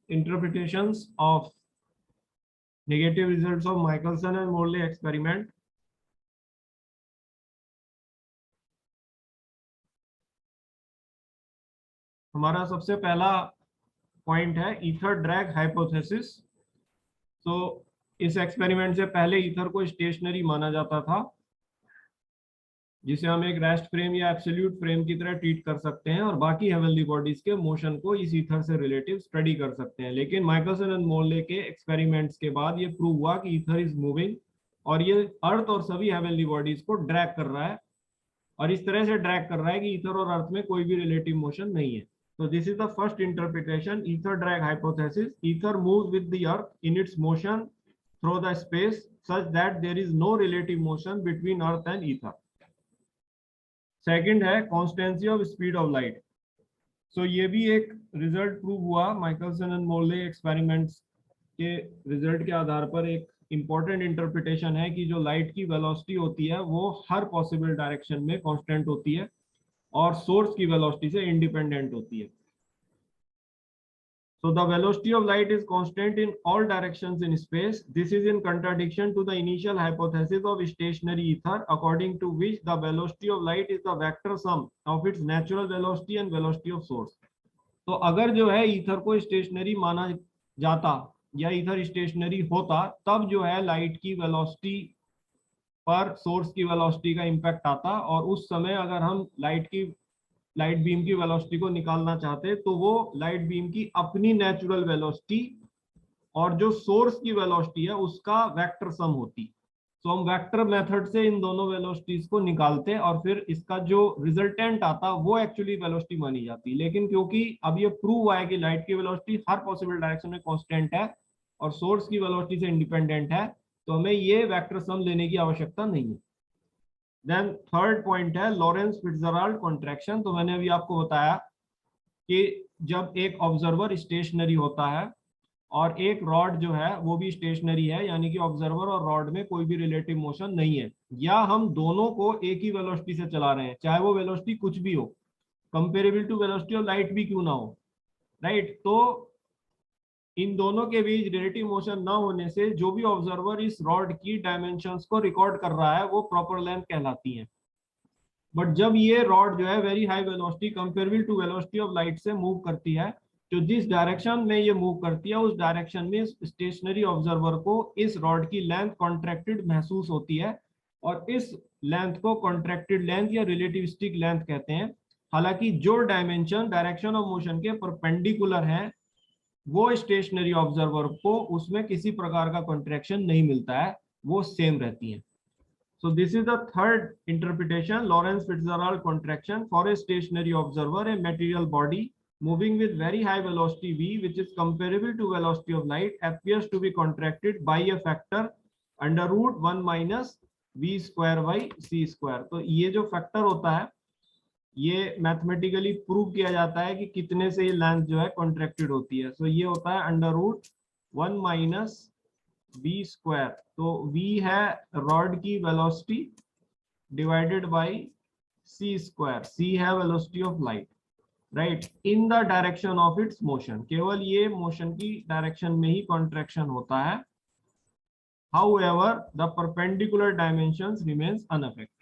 interpretations of negative results of Michelson and Morley experiment. हमारा सबसे पहला पॉइंट है ईथर ड्रैग हाइपोथेसिस। तो इस एक्सपेरिमेंट से पहले ईथर को स्टेशनरी माना जाता था, जिसे हम एक रेस्ट फ्रेम या एब्सोल्यूट फ्रेम की तरह ट्रीट कर सकते हैं और बाकी हेवनली बॉडीज के मोशन को इस ईथर से रिलेटिव स्टडी कर सकते हैं। लेकिन माइकलसन एंड मोर्ले के एक्सपेरिमेंट्स के बाद ये प्रूव हुआ कि ईथर इज मूविंग और ये अर्थ और सभी हेवनली बॉडीज को ड्रैग कर रहा है, और इस तरह से ड्रैग कर रहा है कि ईथर और अर्थ में कोई भी रिलेटिव मोशन नहीं है। So this is the first interpretation, ether drag hypothesis. Ether moves with the earth in its motion through the space such that there is no relative motion between earth and ether. Second है constancy of speed of light. So ये भी एक result prove हुआ Michelson and Morley experiments के result के आधार पर। एक important interpretation है कि जो लाइट की वेलोसिटी होती है वो हर पॉसिबल डायरेक्शन में कांस्टेंट होती है और सोर्स की वेलोसिटी से इंडिपेंडेंट होती है। So the velocity of light is constant in all directions in space. This is in contradiction to the initial hypothesis of stationary ether, according to which the velocity of light is the vector sum of its natural velocity and velocity of source. तो अगर जो है ether को stationery माना जाता या ether stationery होता, तब जो है लाइट की वेलोसिटी पर सोर्स की वेलोसिटी का इम्पैक्ट आता, और उस समय अगर हम लाइट बीम की वेलोसिटी को निकालना चाहते तो वो लाइट बीम की अपनी नेचुरल वेलोसिटी और जो सोर्स की वेलोसिटी है उसका वेक्टर सम होती। तो हम वेक्टर मेथड से इन दोनों वेलोसिटीज को निकालते और फिर इसका जो रिजल्टेंट आता वो एक्चुअली वेलोसिटी मानी जाती। लेकिन क्योंकि अब ये प्रूव हुआ है कि लाइट की वेलोसिटी हर पॉसिबल डायरेक्शन में कांस्टेंट है और सोर्स की वेलोसिटी से इंडिपेंडेंट है, तो हमें ये वेक्टर सम लेने की आवश्यकता नहीं है। देन थर्ड पॉइंट है लॉरेंस फिट्जराल्ड कॉन्ट्रैक्शन। तो मैंने अभी आपको बताया कि जब एक ऑब्जर्वर स्टेशनरी होता है और एक रॉड जो है वो भी स्टेशनरी है, यानी कि ऑब्जर्वर और रॉड में कोई भी रिलेटिव मोशन नहीं है, या हम दोनों को एक ही वेलोसिटी से चला रहे हैं, चाहे वो वेलोसिटी कुछ भी हो, comparable to velocity of light भी क्यों ना हो, राइट। तो इन दोनों के बीच रिलेटिव मोशन ना होने से जो भी ऑब्जर्वर इस रॉड की डायमेंशंस को रिकॉर्ड कर रहा है वो प्रॉपर लेंथ कहलाती है। बट जब ये रॉड जो है very high velocity comparable to velocity of light से मूव करती है, तो जिस डायरेक्शन में ये मूव करती है उस डायरेक्शन में स्टेशनरी ऑब्जर्वर को इस रॉड की लेंथ कॉन्ट्रैक्टेड महसूस होती है, और इस लेंथ को कॉन्ट्रैक्टेड लेंथ या रिलेटिविस्टिक लेंथ कहते हैं। हालांकि जो डायमेंशन डायरेक्शन ऑफ मोशन के परपेंडिकुलर है वो स्टेशनरी ऑब्जर्वर को उसमें किसी प्रकार का कॉन्ट्रैक्शन नहीं मिलता है, वो सेम रहती है। So this is the third interpretation, Lorentz Fitzgerald contraction for a stationary observer, a material body moving with very high velocity v, which is comparable to velocity of light, appears to be contracted by a factor under root 1 minus v square by c square। तो ये जो factor होता है ये mathematically prove किया जाता है कि कितने से ये लेंथ जो है कॉन्ट्रैक्टेड होती है। सो ये होता है under root 1 minus v square. तो v है रॉड की velocity divided by c square, c है velocity of light, right, in the direction of its motion. केवल ये मोशन की डायरेक्शन में ही कॉन्ट्रैक्शन होता है। However, the perpendicular dimensions remains unaffected।